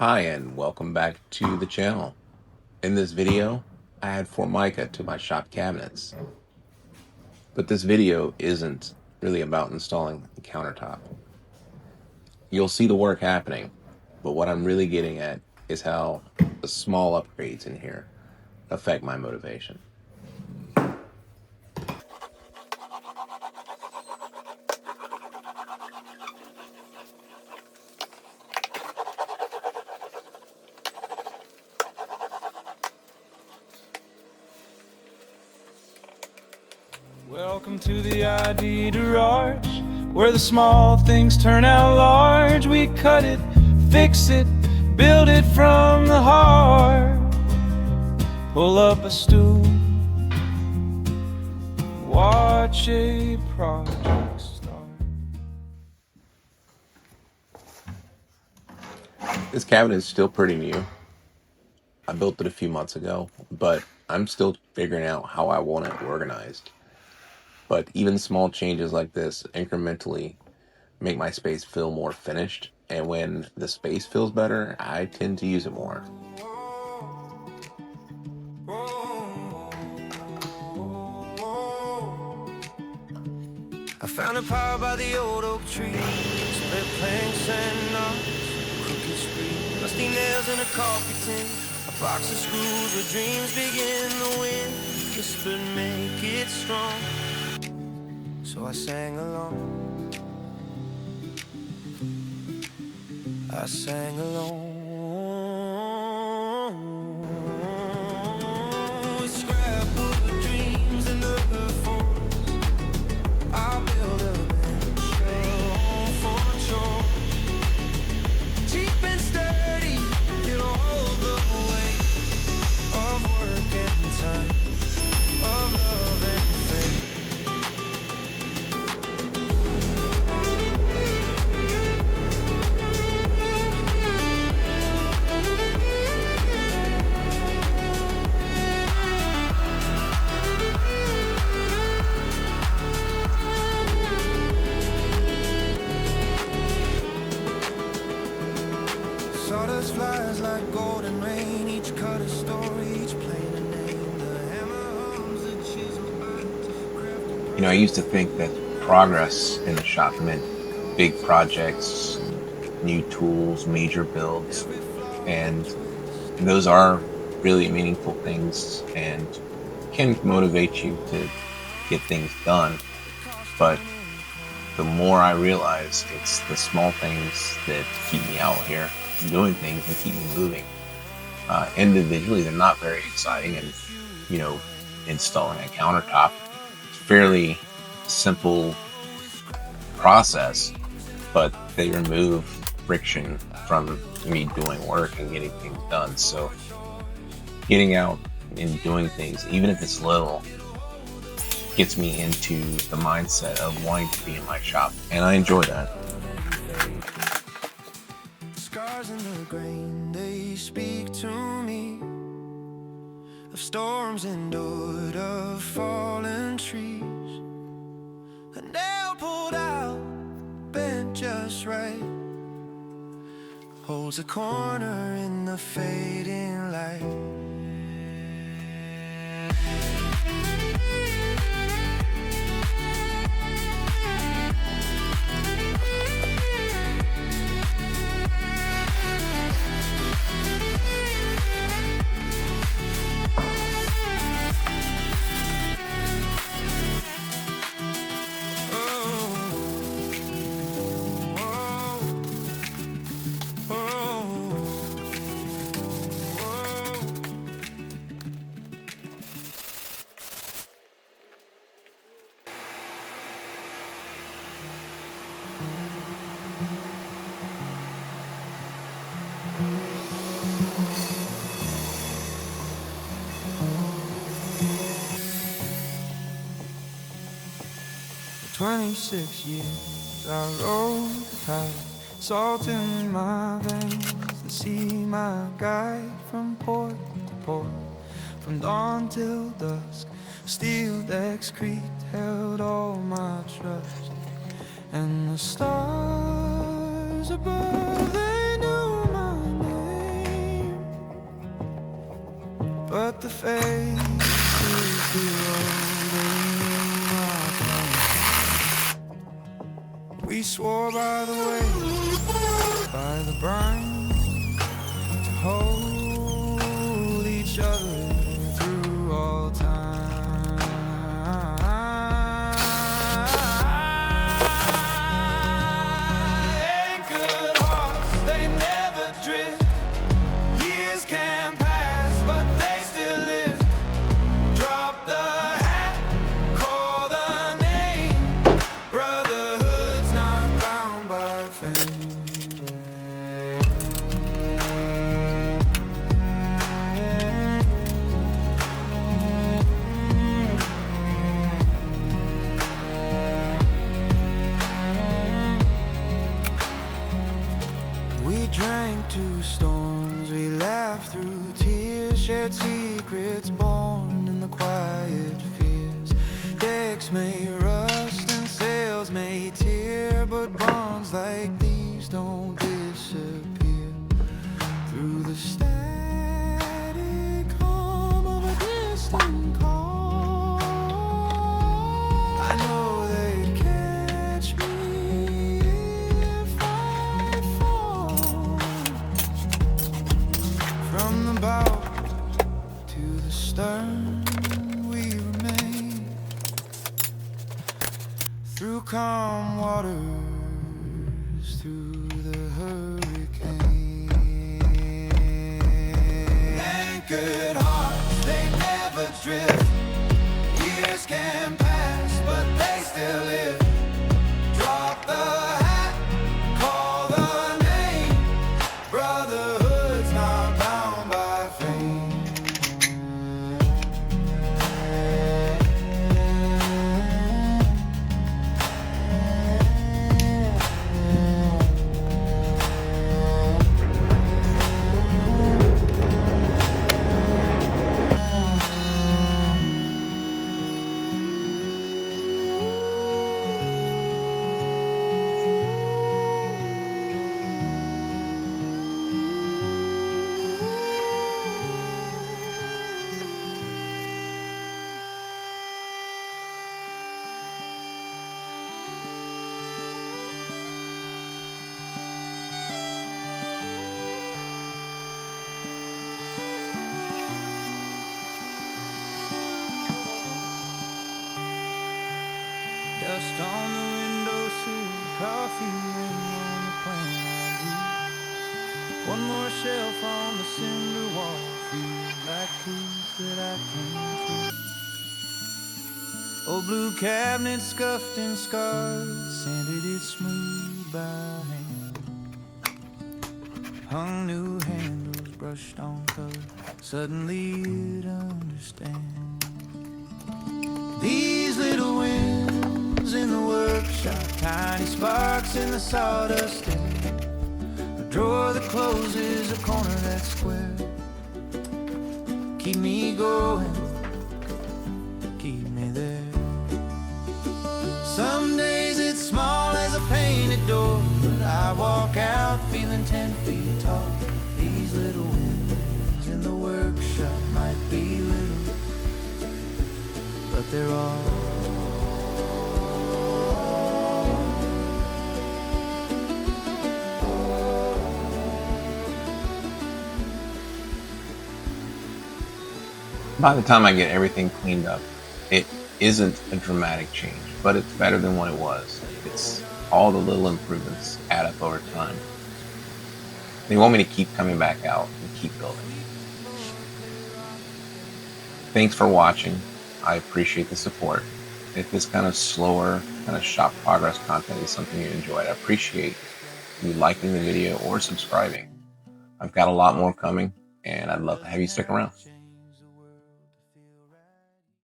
Hi and welcome back to the channel. In this video, I add Formica to my shop cabinets. But this video isn't really about installing the countertop. You'll see the work happening, but what I'm really getting at is how the small upgrades in here affect my motivation. Welcome to the ID garage, where the small things turn out large. We cut it, fix it, build it from the heart. Pull up a stool, watch a project start. This cabinet is still pretty new. I built it a few months ago, but I'm still figuring out how I want it organized. But even small changes like this incrementally make my space feel more finished, and when the space feels better, I tend to use it more. I found a pile by the old oak tree, split planks and knots, crooked screen, rusty nails in a coffee tin, a box of screws where dreams begin. The wind whispered, make it strong. So I sang along, I sang along. With scrapbook of dreams and the forms, I'll build a bench for chore. Cheap and sturdy, it'll hold the weight of work and time, of love and faith. Sawdust flies like golden rain, each cut a story, each plane a name. The hammer hums, the chisel bites. I used to think that progress in the shop meant big projects, new tools, major builds, and those are really meaningful things and can motivate you to get things done. But the more I realize it's the small things that keep me out here doing things and keep me moving. Individually, they're not very exciting, and installing a countertop, it's a fairly simple process, but they remove friction from me doing work and getting things done. So getting out and doing things, even if it's little, gets me into the mindset of wanting to be in my shop, and I enjoy that. Scars in the grain, they speak to me of storms endured, of fallen trees. A nail pulled out, bent just right, holds a corner in the fading light. For 26 years I rode the tide, salt in my veins, the sea my guide. From port to port, from dawn till dusk, steel decks creaked, held all my trust. And the stars above, they knew my name. but the faces below. We swore by the way, by the brine, to hold each other through all time. Anchored hearts, they never drift. Years can pass, but they still live. Drop the hat, call the name. Brotherhood's not bound by fame. We drank two storms, we laughed through tears, shared secrets born in the quiet fears. Decks may rust and sails may tear, but bonds like these don't disappear. Through the static hum of a distant call, I know they'd catch me if I fall. From the bow to the stern we remain, through calm waters, through the hurricane. Anchored hearts, they never drift. Years can pass, but they still live. Drop the hat, call the name. Brotherhood's not bound by fame. Dust on the windowsill, coffee rain on the plant I grew. One more shelf on the cinder wall, feels like proof that I came through. Old blue cabinet scuffed and scarred, sanded it smooth by hand. Hung new handles, brushed on color, suddenly it understands. These little winds in the workshop, tiny sparks in the sawdust air. A drawer that closes, a corner that's square. Keep me going, keep me there. Some days it's small as a painted door, but I walk out feeling 10 feet tall. These little winds in the workshop might be little, but they're all. By the time I get everything cleaned up, it isn't a dramatic change, but it's better than what it was. It's all the little improvements add up over time. They want me to keep coming back out and keep building. Thanks for watching. I appreciate the support. If this kind of slower, kind of shop progress content is something you enjoyed, I appreciate you liking the video or subscribing. I've got a lot more coming, and I'd love to have you stick around.